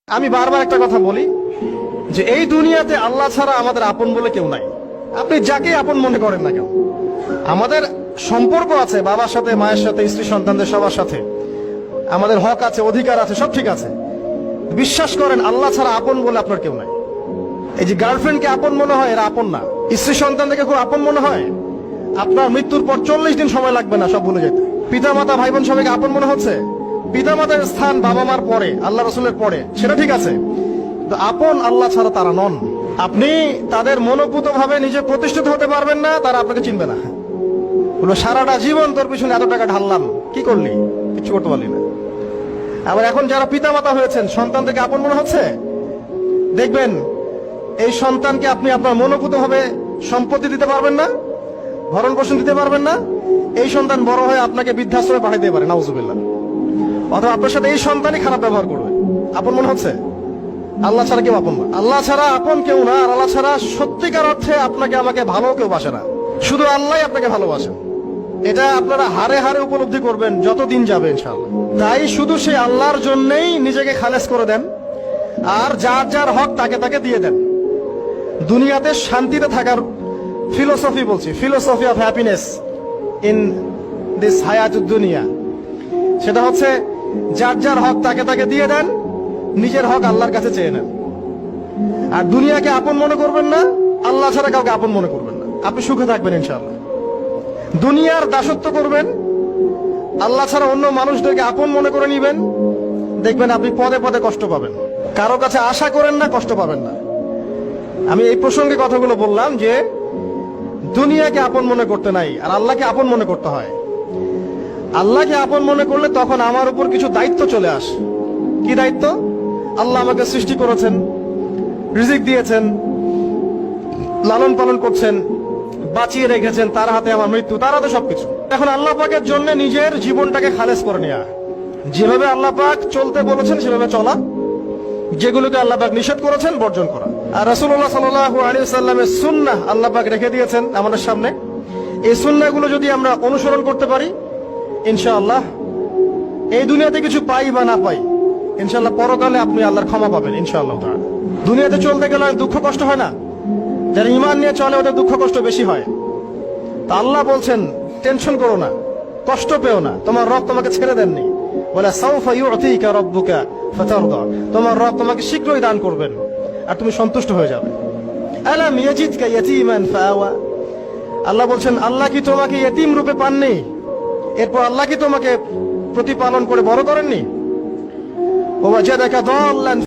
আমি বারবার একটা কথা বলি যে এই দুনিয়াতে আল্লাহ ছাড়া আমাদের আপন বলে কেউ নাই। আপনি যাকে আপন মনে করেন না কেন, আমাদের সম্পর্ক আছে বাবার সাথে, মায়ের সাথে, স্ত্রী সন্তানদের সবার সাথে, আমাদের হক আছে, অধিকার আছে, সব ঠিক আছে। বিশ্বাস করেন আল্লাহ ছাড়া আপন বলে আপনার কেউ নাই। এই যে গার্লফ্রেন্ডকে আপন মনে হয়, এরা আপন না। স্ত্রী সন্তানদেরকে খুব আপন মনে হয়, আপনার মৃত্যুর পর 40 দিন সময় লাগবে না সব ভুলে যেতে। পিতা মাতা, ভাই বোন সবাইকে আপন মনে হচ্ছে। পিতা মাতার স্থান বাবা মার পরে, আল্লাহ রসুলের পরে, সেটা ঠিক আছে, কিন্তু আপন আল্লাহ ছাড়া তারা নন। আপনি তাদের মনোপুত ভাবে নিজে প্রতিষ্ঠিত হতে পারবেন না, তারা আপনাকে চিনবে না। বলবো সারাটা জীবন তোর পিছনে এত টাকা ঢাললাম, কি করলি? কিছু করতে পারলি না। আবার এখন যারা পিতা মাতা হয়েছেন, সন্তানদেরকে আপন মনে হচ্ছে, দেখবেন এই সন্তানকে আপনি আপনার মনোপুত ভাবে সম্পত্তি দিতে পারবেন না, ভরণ পোষণ দিতে পারবেন না। এই সন্তান বড় হয়ে আপনাকে বৃদ্ধাশ্রমে পাঠিয়ে দিতে পারে, নাউজুবিল্লাহ। অথবা আপনার সাথে এই সন্তানই খারাপ ব্যবহার করবে। আপন মনে হচ্ছে? আল্লাহ ছাড়া কেউ আপন না। আল্লাহ ছাড়া আপন কেউ না। আর আল্লাহ ছাড়া সত্যিকার অর্থে আপনাকে আমাকে ভালো কেউ বাসে না। শুধু আল্লাহ আপনাকে ভালোবাসেন। এটা আপনারা হারে হারে উপলব্ধি করবেন যত দিন যাবে ইনশাআল্লাহ। তাই শুধু সেই আল্লাহর জন্যই নিজেকে খালেস করে দেন, আর যার যার হক তাকে তাকে দিয়ে দেন। দুনিয়াতে শান্তিতে থাকার ফিলোসফি বলছি, philosophy of happiness in this হায়াতুদ দুনিয়া, সেটা হচ্ছে যার যার হক তাকে তাকে দিয়ে দেন, নিজের হক আল্লাহর কাছে চেয়ে নেন। আর দুনিয়াকে আপন মনে করবেন না, আল্লাহ ছাড়া কাউকে আপন মনে করবেন না। আপনি সুখে থাকবেন ইনশাআল্লাহ। দুনিয়ার দাসত্ব করবেন, আল্লাহ ছাড়া অন্য মানুষদেরকে আপন মনে করে নিবেন, দেখবেন আপনি পদে পদে কষ্ট পাবেন। কারো কাছে আশা করেন না, কষ্ট পাবেন না। আমি এই প্রসঙ্গে কথাগুলো বললাম যে দুনিয়াকে আপন মনে করতে নাই, আর আল্লাহকে আপন মনে করতে হয়। আল্লাহকে আপন মনে করলে তখন আমার উপর কিছু দায়িত্ব চলে আসে। কি দায়িত্ব? আল্লাহ আমাকে সৃষ্টি করেছেন, রিজিক দিয়েছেন, লালন পালন করছেন, বাঁচিয়ে রেখেছেন, তার হাতে আমার মৃত্যু, তার হাতে সবকিছু। এখন আল্লাহ পাকের জন্য নিজের জীবনটাকে খালেস করে নেওয়া, যেভাবে আল্লাহ পাক চলতে বলেছেন সেভাবে চলা, যেগুলোকে আল্লাহ পাক নিষেধ করেছেন বর্জন করা। আর রাসূলুল্লাহ সাল্লাল্লাহু আলাইহি ওয়াসাল্লামের সুন্নাহ আল্লাহ পাক রেখে দিয়েছেন আমাদের সামনে। এই সুন্নাহগুলো যদি আমরা অনুসরণ করতে পারি, ইনশাআল্লাহ এই দুনিয়াতে কিছু পাই বা না পাই, ইনশাআল্লাহ পরকালে আপনি আল্লাহর ক্ষমা পাবেন ইনশাআল্লাহ তাআলা। দুনিয়াতে চলতে গেলে দুঃখ কষ্ট হয় না? যারা ঈমান নিয়ে চলে ওদের দুঃখ কষ্ট বেশি হয়। তা আল্লাহ বলছেন টেনশন করো না, কষ্ট পেও না, তোমার রব তোমাকে ছেড়ে দেননি। বলে সাউফা ইউতিকা রাব্বুকা ফাতারদা, তোমার রব তোমাকে শীঘ্রই দান করবেন আর তুমি সন্তুষ্ট হয়ে যাবে। আলাম ইয়াজিদকা ইয়াতীমান ফাআওয়া, আল্লাহ বলছেন আল্লাহ কি তোমাকে ইতিম রূপে পাননি? এরপর আল্লাহ কি তোমাকে প্রতিপালন করে বড় করেননি? ওয়া জাদাকা দাল্লান